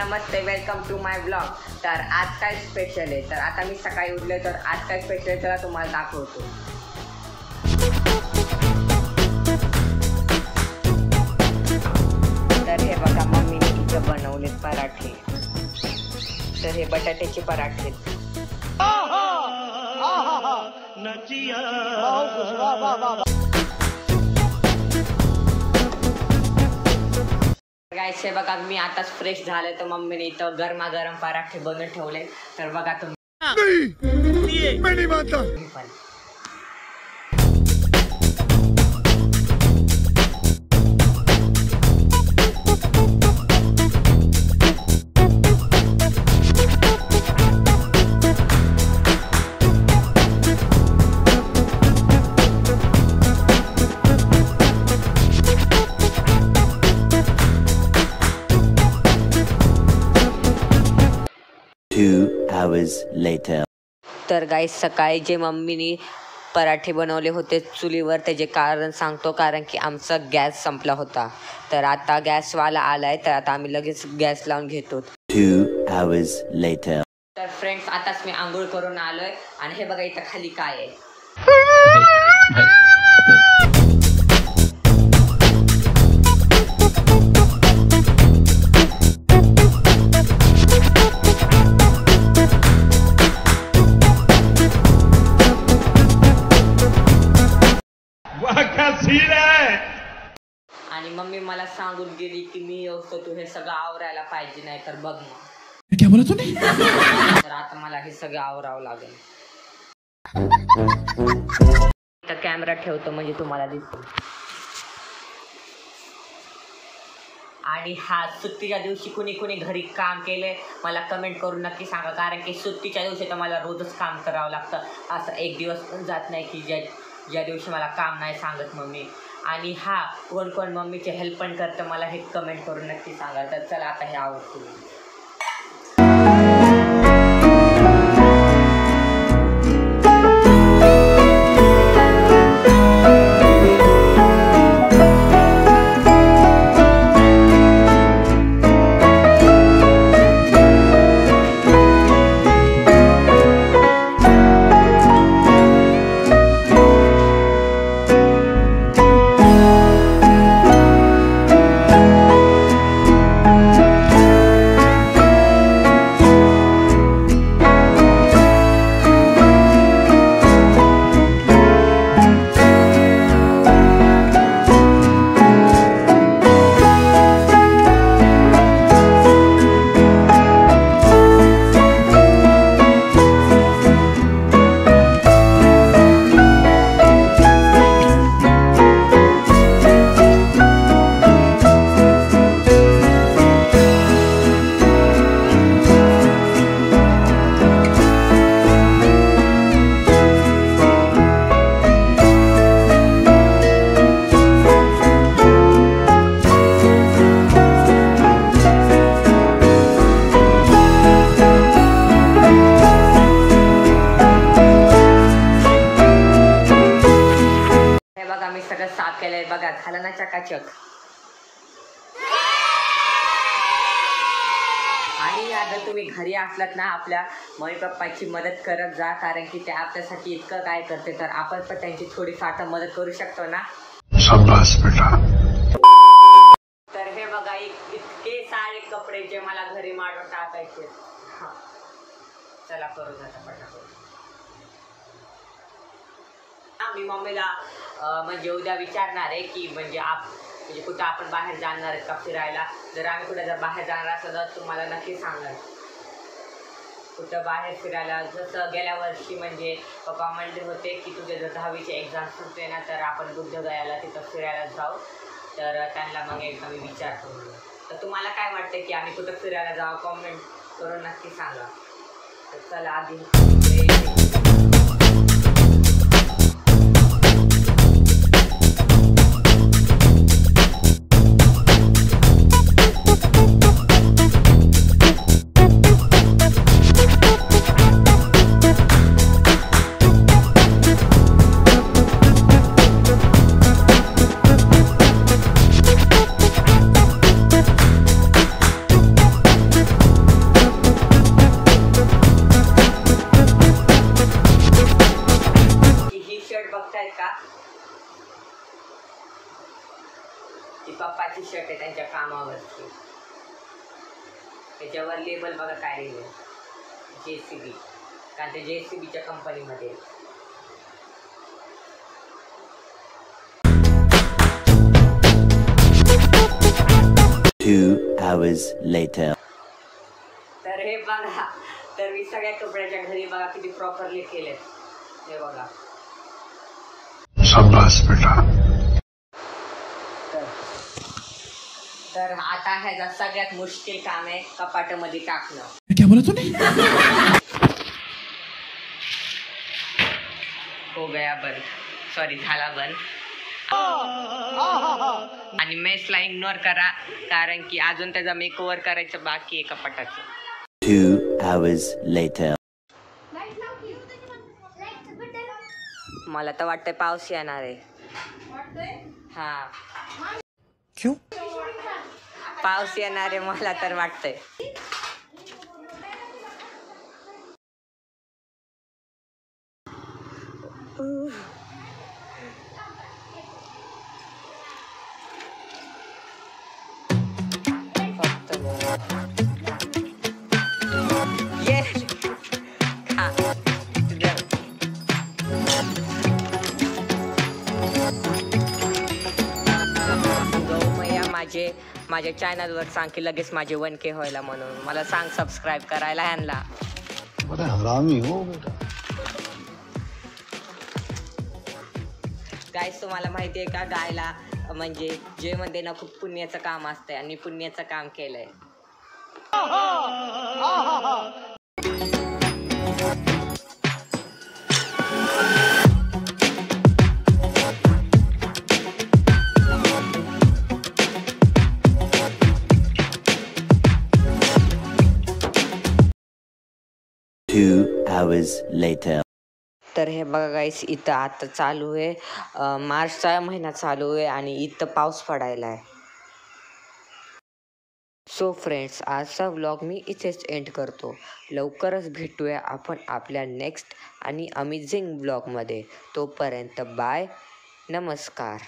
Namaste, welcome to my blog. तर आज काय स्पेशल आहे, तर आता मी सकाळी उठले तर आज काय स्पेशल आहे चला तुम्हाला दाखवतो। तर हे बघा मम्मीने इथं बनवलेत पराठे। तर हे बटाट्याचे पराठे। गाइस हे बघा मी आताच फ्रेश झाले तर मम्मीने इथं गरमागरम पराठे बनवून ठेवले। तर बघा तुम्ही मैं नहीं मानता। तर गाइस सकाळी जे मम्मीने पराठे बनवले होते चुलीवर त्याचे कारण सांगतो, कारण की आमचा गॅस संपला होता। तर आता गॅसवाला आलाय तर आता आम्ही लगेच गॅस लावून घेतो। 2 hours later. तर फ्रेंड्स आताच मी आंघोळ करून आलोय आणि हे बघा इथं खाली काय आहे। आणि मम्मी मला सांगून गेली की मी येऊस तू हे सगळं आवरायला पाहिजे, नाही तर बघ मग क्या बोला तूने? तर आता मला हे सगळं आवरावं लागेल। तर कॅमेरा ठेवतो म्हणजे तुम्हाला दिसतो। आणि हा सुट्टीच्या दिवशी कुणी कुणी घरी काम केले मला कमेंट करून नक्की सांगा, कारण की सुट्टीच्या दिवशी तर मला रोजच काम करावं लागतं। असं एक दिवस पण जात नाही की ज्या दिवशी मला काम नाही सांगत मम्मी। आणि हा कोण कोण मम्मीचे हेल्प पण करतं मला हे कमेंट करून नक्की सांगा। तर चला आता हे आवडतो। सगळं साफ केलंय बघा, झालं ना चकाचक। आणि अगर तुम्ही घरी असलात ना आपल्या मम्मी पप्पाची मदत करत जा, कारण की ते आपल्यासाठी इतकं काय करते, तर आपण पण त्यांची थोडीफार मदत करू शकतो ना। शाबाश बेटा। तर हे बघा इतके सारे कपडे जे मला घरी मांडून टाकायचे। चला करू जाता पटापट। मी मम्मीला म्हणजे उद्या विचारणार आहे की म्हणजे कुठं आपण बाहेर जाणार आहेत का फिरायला। जर आम्ही कुठं जर बाहेर जाणार असलं तर तुम्हाला नक्की सांगाल कुठं बाहेर फिरायला। जसं गेल्या वर्षी म्हणजे पप्पा म्हणले होते की तुझे जर 10वीचे एक्झाम सुटते ना तर आपण बुद्धगयाला तिथं फिरायला जाऊ। तर त्यांना मग एकदा मी विचारतो। तर तुम्हाला काय वाटतं की आम्ही कुठं फिरायला जाऊ, कॉमेंट करून नक्की सांगा। तर चला आधी ती पप्पाची शर्ट आहे त्यांच्या कामावरची. त्याच्यावर लेबल बघा काय लिहिलं, JCB, कारण ते JCBच्या कंपनीमध्ये. 2 hours later. तर हे बघा, तर मी सगळ्या कपड्याच्या घरी बघा किती प्रॉपरली केले. हे बघा. शाबाश बेटा. तर आता ह्याचा सगळ्यात मुश्किल काम आहे कपाटामध्ये टाकणं. क्या बोला तूने? हो गया बंद, सॉरी झाला बंद. आणि मेसला इग्नोर करा, कारण की अजून त्याचा मेकओव्हर करायचं बाकी आहे कपाटाचं. 2 hours later. मला तर वाटतंय पाऊस येणार आहे. हा, क्यों? पाऊस येणार आहे मला तर वाटतंय. माझ्या चॅनलवर सांग की लगेच माझे 1K व्हायला, म्हणून मला सांग सबस्क्राईब करायला ह्यांना. बड़ा हरामी हो बेटा. गाईस तुम्हाला माहिती आहे का, गायला म्हणजे जे मध्ये ना खूप पुण्याचं काम असतंय आणि पुण्याचं काम केलंय. hours later. तर हे बघा गाईस, इथं आता चालू आहे मार्चचा महिना चालू आहे आणि इथं पाऊस पडायला आहे. सो फ्रेंड्स, आजचा व्लॉग मी इथेच एंड करतो. लवकरच भेटूया आपण आपल्या नेक्स्ट आणि अमेझिंग व्लॉगमध्ये. तोपर्यंत बाय, नमस्कार.